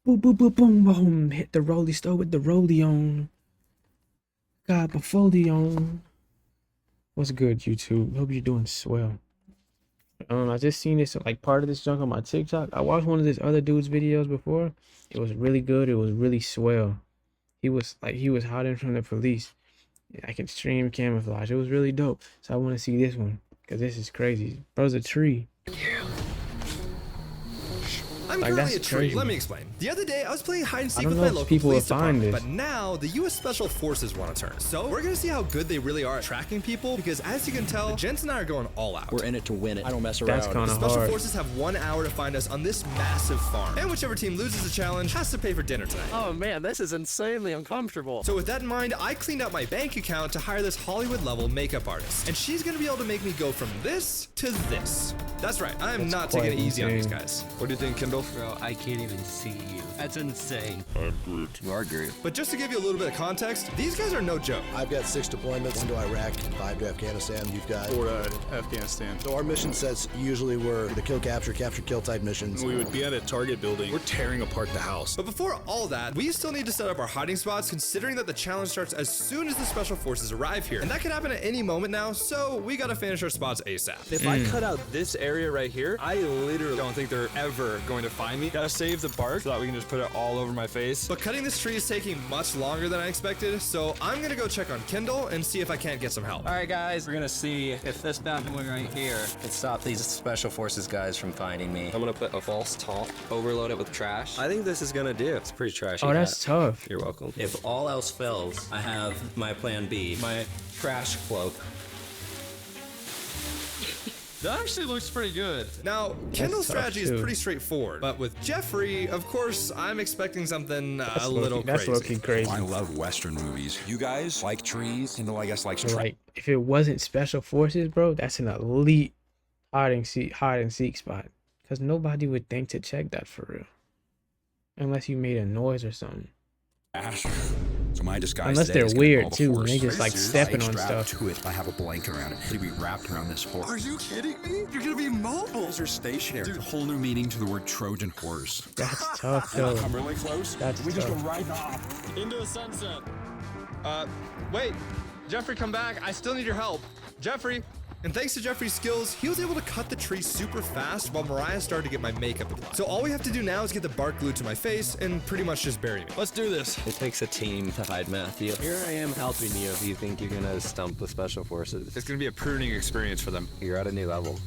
Boom, boom, boom, boom, boom. Hit the rolly stove with the rollie on. Got the foldy on. What's good, YouTube? Hope you're doing swell. I just seen this like part of this junk on my TikTok. I watched one of this other dude's videos before. It was really good. It was really swell. He was hiding from the police. Like extreme camouflage. It was really dope. So I want to see this one because this is crazy. Bro's a tree. I'm Like, currently a that's tree. crazy. Let me explain. The other day, I was playing hide and seek I with don't my know if local people police will find department, this. but now the U.S. Special Forces want to turn. So we're gonna see how good they really are at tracking people, because as you can tell, Jens and I are going all out. We're in it to win it. I don't mess around. That's kind The of Special hard. Forces have 1 hour to find us on this massive farm, and whichever team loses the challenge has to pay for dinner tonight. Oh man, this is insanely uncomfortable. So with that in mind, I cleaned out my bank account to hire this Hollywood-level makeup artist, and she's gonna be able to make me go from this to this. That's right, I am That's not taking it quite easy on these insane. guys. What do you think, Kendall? Bro, I can't even see you. That's insane. I'm Groot. You are Groot. But just to give you a little bit of context, these guys are no joke. I've got 6 deployments, 1 to Iraq, 5 to Afghanistan. You've got 4 to Afghanistan. So our mission sets usually were the kill, capture, kill type missions. We would be at a target building. We're tearing apart the house. But before all that, we still need to set up our hiding spots, considering that the challenge starts as soon as the Special Forces arrive here. And that can happen at any moment now, so we gotta finish our spots ASAP. If I cut out this area right here, I literally don't think they're ever going to find me. Gotta save the bark so that we can just put it all over my face. But cutting this tree is taking much longer than I expected, so I'm gonna go check on Kendall and see if I can't get some help. All right, guys, we're gonna see if this bad boy right here can stop these Special Forces guys from finding me. I'm gonna put a false top, overload it with trash. I think this is gonna do. It's pretty trashy. Oh, that's tough. You're welcome. If all else fails, I have my plan B, my trash cloak. That actually looks pretty good. Now, Kendall's tough, strategy too. is pretty straightforward, but with Jeffrey, of course, I'm expecting something a Low-key- little that's crazy. looking crazy. I love Western movies. You guys like trees? Kendall, I guess, likes trees. Like if it wasn't Special Forces, bro, that's an elite hide and seek spot. Cause nobody would think to check that for real, unless you made a noise or something. Ash. So my disguise Unless today they're is gonna weird, involve a too, and horse. they just, like, I stepping on strapped stuff. to it. I have a blanket around it. It'll be wrapped around this horse. Are you kidding me? You're gonna be mobile. Those are stationary. There's a whole new meaning to the word Trojan horse. That's tough, though. Come really close. That's we just go tough. right off. Into the sunset. Wait. Jeffrey, come back. I still need your help. Jeffrey. And thanks to Jeffrey's skills, he was able to cut the tree super fast while Mariah started to get my makeup applied. So all we have to do now is get the bark glued to my face and pretty much just bury me. Let's do this. It takes a team to hide Matthew. Here I am helping you if you think you're gonna stump the Special Forces. It's gonna be a pruning experience for them. You're at a new level.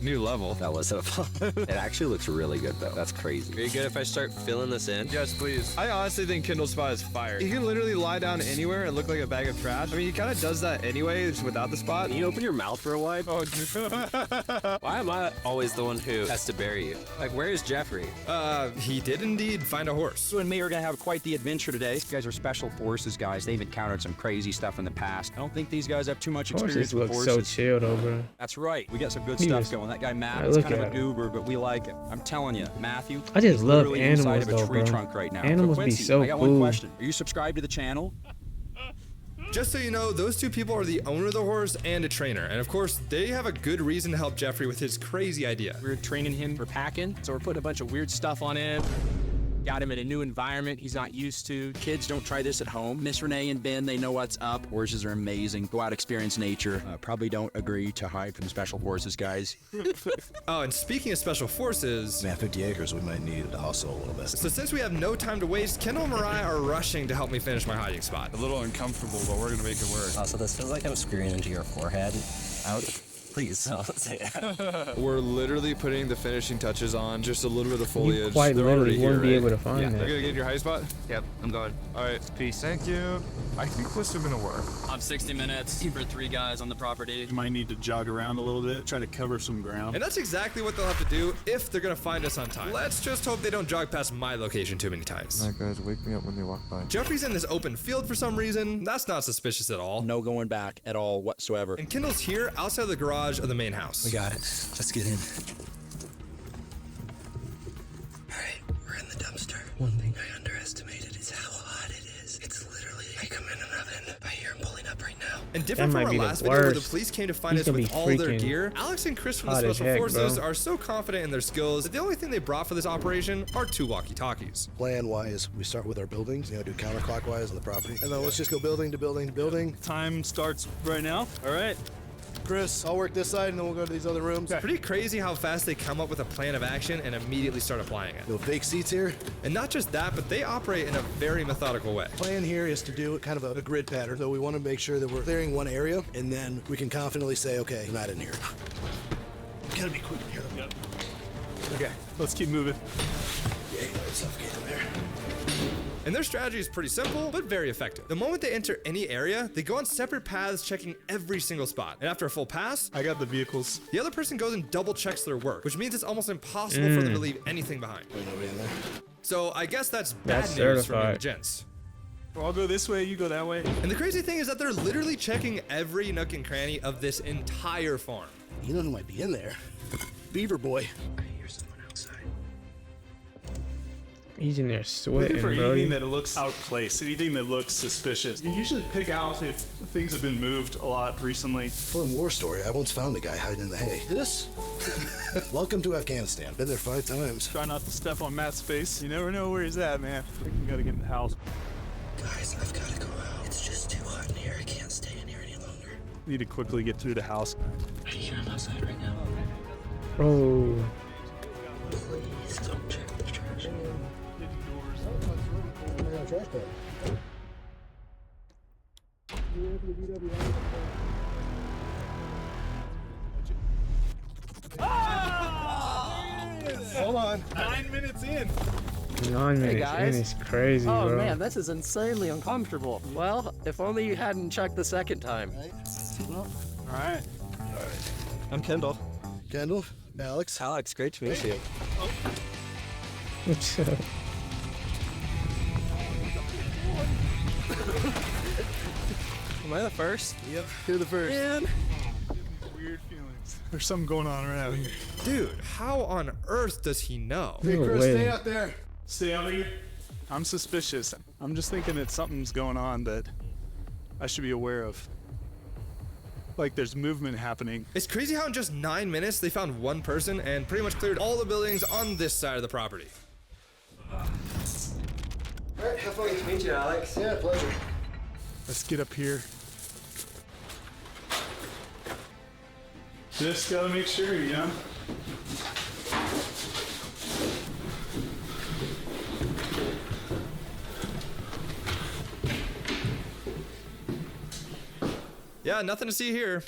New level. That wasn't fun. It actually looks really good though. That's crazy. Are you good if I start filling this in? Yes, please. I honestly think Kindle's spot is fire. He can literally lie down anywhere and look like a bag of trash. I mean, he kind of does that anyway, just without the spot. Can you open your mouth for a while? Oh, Why am I always the one who has to bury you? Like, where is Jeffrey? He did indeed find a horse. You and me are gonna have quite the adventure today. These guys are Special Forces guys. They've encountered some crazy stuff in the past. I don't think these guys have too much experience Horses with look horses. so chill, though, bro. That's right. We got some good He stuff was- going. That guy Matt I is look kind of a at him. goober, but we like him. I'm telling you, Matthew. I just he's love literally inside animals, of a though, tree bro. trunk right now. Animals be Quincy, so I got cool. one question. Are you subscribed to the channel? Just so you know, those two people are the owner of the horse and a trainer. And of course, they have a good reason to help Jeffrey with his crazy idea. We're training him for packing, so we're putting a bunch of weird stuff on him. Got him in a new environment he's not used to. Kids, don't try this at home. Miss Renee and Ben, they know what's up. Horses are amazing. Go out, experience nature. Probably don't agree to hide from Special Forces guys. Oh, and speaking of Special Forces, Man, 50 acres, we might need to hustle a little bit. so since we have no time to waste, Kendall and Mariah are rushing to help me finish my hiding spot. A little uncomfortable, but we're gonna make it work. Also, this feels like I'm screaming into your forehead. Out. Please, don't say that. we're literally putting the finishing touches on. Just a little bit of foliage. You quite They're literally already here, wouldn't be right? able to find You're that. gonna get in your high spot? Yep, I'm going. All right, peace. Thank you. I think this is gonna work. I'm 60 minutes for 3 guys on the property. You might need to jog around a little bit, try to cover some ground. And that's exactly what they'll have to do if they're gonna find us on time. Let's just hope they don't jog past my location too many times. guys, wake me up when they walk by. Jeffrey's in this open field for some reason. That's not suspicious at all. No going back at all whatsoever. And Kendall's here outside the garage of the main house. We got it. Let's get in. Alright, we're in the dumpster. One thing I underestimated is how hot it is. It's literally like I'm in an oven. I hear him pulling up right now. And different from might our be the last video where the worst. police came to find He's us gonna with be all their freaking gear, Alex and Chris from the hot as Special heck, Forces bro. are so confident in their skills that the only thing they brought for this operation are 2 walkie-talkies. Plan-wise, we start with our buildings, do counterclockwise on the property. And then let's just go building to building to building. Time starts right now. All right. Chris, I'll work this side and then we'll go to these other rooms. Pretty crazy how fast they come up with a plan of action and immediately start applying it. No fake seats here. And not just that, but they operate in a very methodical way. Plan here is to do kind of a grid pattern. So we want to make sure that we're clearing one area and then we can confidently say, okay, I'm not in here. Gotta be quick in here. Yep. Okay, let's keep moving. Yeah, you know it's suffocating there. And their strategy is pretty simple, but very effective. The moment they enter any area, they go on separate paths, checking every single spot. And after a full pass, I got the vehicles. the other person goes and double checks their work, which means it's almost impossible for them to leave anything behind. Wait, nobody in there. So I guess that's bad That's news for me certified. and gents. Well, I'll go this way, you go that way. And the crazy thing is that they're literally checking every nook and cranny of this entire farm. You know who might be in there? Beaver Boy. He's in there Looking sweating, for bro. anything that looks out of place, anything that looks suspicious. You usually pick out if things have been moved a lot recently. Fun war story. I once found a guy hiding in the hay. This? Welcome to Afghanistan. Been there 5 times. Try not to step on Matt's face. You never know where he's at, man. I think we gotta get in the house. Guys, I've got to go out. It's just too hot in here. I can't stay in here any longer. Need to quickly get through the house. Are you sure I'm outside right now? Bro. Please don't check the trash. Trash bag. Hold on. 9 minutes in. 9 minutes guys. in is crazy, Oh bro. man, this is insanely uncomfortable. Well, if only you hadn't checked the second time. All right. I'm Kendall. Kendall, Alex. Alex, great to meet you. What's up? Am I the first? Yep, you're the first. Man. Weird feelings. There's something going on right out here. Dude, how on earth does he know? Hey, No Chris, way. stay out there. Stay out here. I'm suspicious. I'm just thinking that something's going on that I should be aware of. Like there's movement happening. It's crazy how in just 9 minutes they found one person and pretty much cleared all the buildings on this side of the property. All right, have fun. Great to meet you, Alex. Yeah, pleasure. Let's get up here. Just gotta make sure, you know? Yeah, nothing to see here.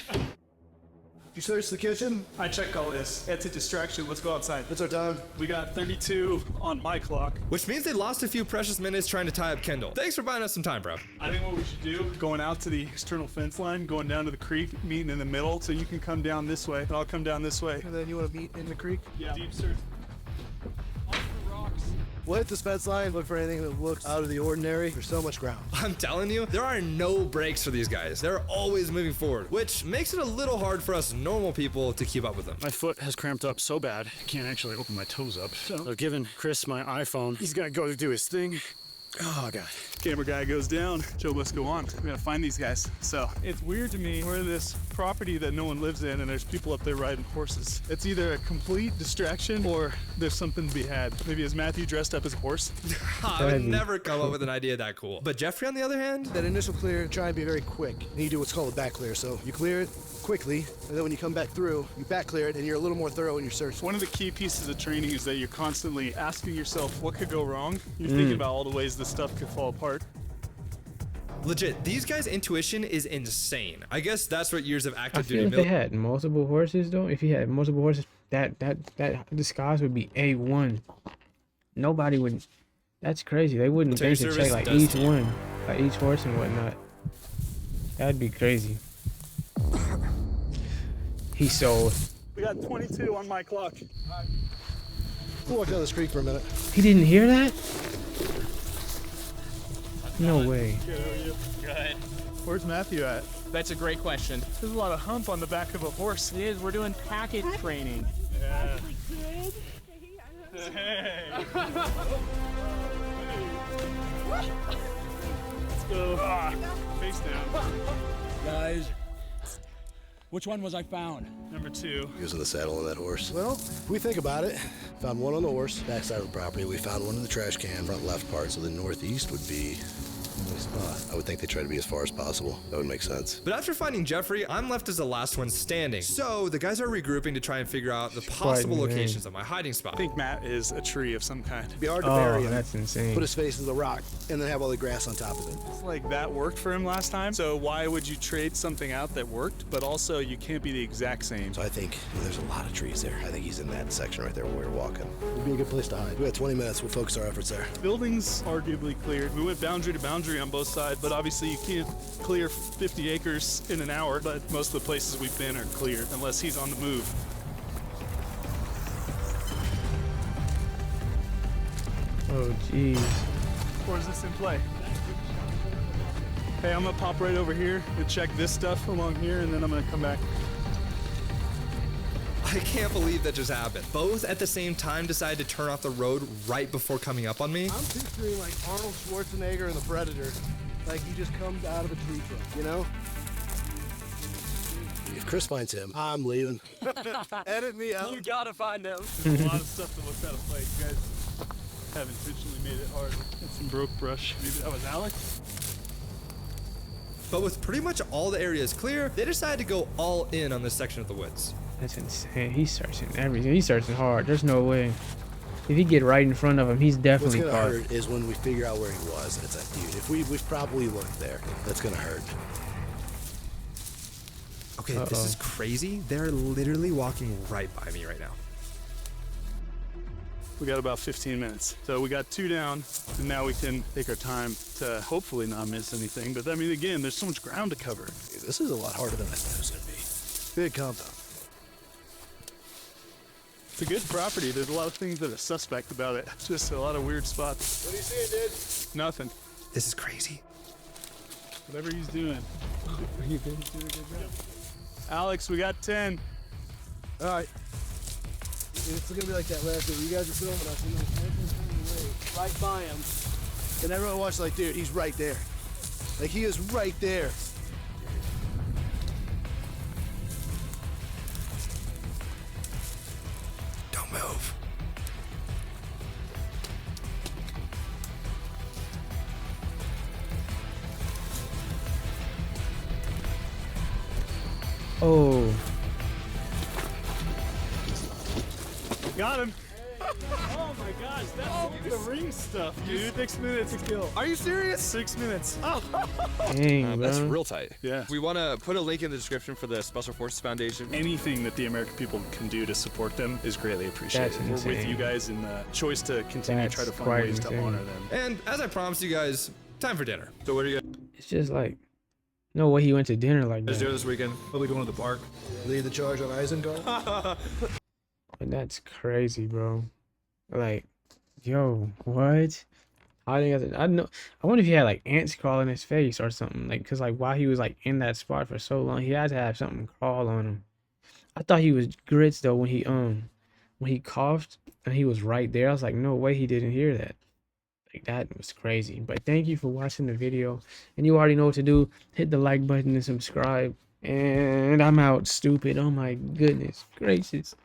You search the kitchen? I checked all this. It's a distraction. Let's go outside. It's our time. We got 32 on my clock. Which means they lost a few precious minutes trying to tie up Kendall. Thanks for buying us some time, bro. I think what we should do, going out to the external fence line, going down to the creek, meeting in the middle, so you can come down this way, and I'll come down this way. And then you want to meet in the creek? Yeah. Deep search. We'll hit this fence line, look for anything that looks out of the ordinary. There's so much ground. I'm telling you, there are no breaks for these guys. They're always moving forward, which makes it a little hard for us normal people to keep up with them. My foot has cramped up so bad, I can't actually open my toes up. So I've given Chris my iPhone. He's gonna go do his thing. Oh, God. Camera guy goes down. Joe, let's go on. We gotta find these guys. So it's weird to me. We're in this property that no one lives in, and there's people up there riding horses. It's either a complete distraction or there's something to be had. Maybe is Matthew dressed up as a horse? I would never come up with an idea that cool. But Jeffrey, on the other hand, That initial clear, try and be very quick. And you do what's called a back clear. So you clear it quickly, and then when you come back through, you back clear it, and you're a little more thorough in your search. One of the key pieces of training is that you're constantly asking yourself what could go wrong. You're thinking about all the ways this stuff could fall apart. legit, these guys' intuition is insane. I guess that's what years of I active feel duty if they had multiple horses though, if he had multiple horses, that disguise would be A1. Nobody would. That's crazy. They wouldn't. They Military could check service like does each to you. one, like each horse and whatnot. That'd be crazy. He sold. We got 22 on my clock. We'll walk down this creek for a minute. He didn't hear that? No way. Good. Where's Matthew at? That's a great question. There's a lot of hump on the back of a horse. It is. We're doing packet training. Yeah. Hey. Let's go. Face down. Guys, which one was I found? Number 2. He was in the saddle on that horse. Well, if we think about it, found one on the horse, backside of the property. We found one in the trash can, front left part. So the northeast would be the spot. I would think they try to be as far as possible. That would make sense. But after finding Jeffrey, I'm left as the last one standing. So the guys are regrouping to try and figure out the possible locations of my hiding spot. I think Matt is a tree of some kind. It'd be hard to bury him. That's insane. Put his face in the rock and then have all the grass on top of it. It's like that worked for him last time. So why would you trade something out that worked? But also you can't be the exact same. So I think there's a lot of trees there. I think he's in that section right there where we were walking. Would be a good place to hide. We got 20 minutes. We'll focus our efforts there. Buildings arguably cleared. We went boundary to boundary on both sides, but obviously you can't clear 50 acres in an hour. But most of the places we've been are clear unless he's on the move. Oh, jeez. Or is this in play? Hey, I'm gonna pop right over here and check this stuff along here, and then I'm gonna come back. I can't believe that just happened. Both at the same time decided to turn off the road right before coming up on me. I'm picturing like Arnold Schwarzenegger in The Predator. Like he just comes out of a tree trunk, you know? If Chris finds him, I'm leaving. Edit me out. You gotta find them. There's a lot of stuff that looks out of place, guys. Have intentionally made it hard. That's some broke brush. Maybe that was Alex? But with pretty much all the areas clear, they decided to go all in on this section of the woods. That's insane. He's searching everything. He's searching hard. There's no way. If he get right in front of him, he's definitely What's gonna caught. hurt is when we figure out where he was and it's like, dude, if we've probably looked there, that's gonna hurt. Okay, this is crazy. They're literally walking right by me right now. We got about 15 minutes. So we got 2 down, and now we can take our time to hopefully not miss anything. But I mean, again, there's so much ground to cover. Dude, this is a lot harder than I thought it was gonna be. Big compound. It's a good property. There's a lot of things that are suspect about it. Just a lot of weird spots. What are you seeing, dude? Nothing. This is crazy. Whatever he's doing. He's doing a good job. Alex, we got 10. All right. It's gonna be like that last day. You guys are filming us, and then right by him, and everyone watches like, dude, he's right there. Like he is right there. Don't move. Oh. Got him. Oh my gosh, that's the ring stuff, dude. 6 minutes to kill. Are you serious? 6 minutes. Dang, That's bro. real tight. Yeah. We want to put a link in the description for the Special Forces Foundation. Anything that the American people can do to support them is greatly appreciated. That's We're with insane. you guys in the choice to continue to try to That's find quite ways to insane. honor them. And as I promised you guys, time for dinner. So what are you It's just like, no way he went to dinner like guys doing that. this weekend? Probably going to the park. Lead the charge on Isengard. That's crazy, bro. Like, yo, what? I know. I wonder if he had like ants crawling his face or something. Like, cause like while he was like in that spot for so long, he had to have something crawl on him. I thought he was grits though when he coughed and he was right there. I was like, no way he didn't hear that. Like that was crazy. But thank you for watching the video, and you already know what to do. Hit the like button and subscribe. And I'm out, stupid. Oh my goodness gracious.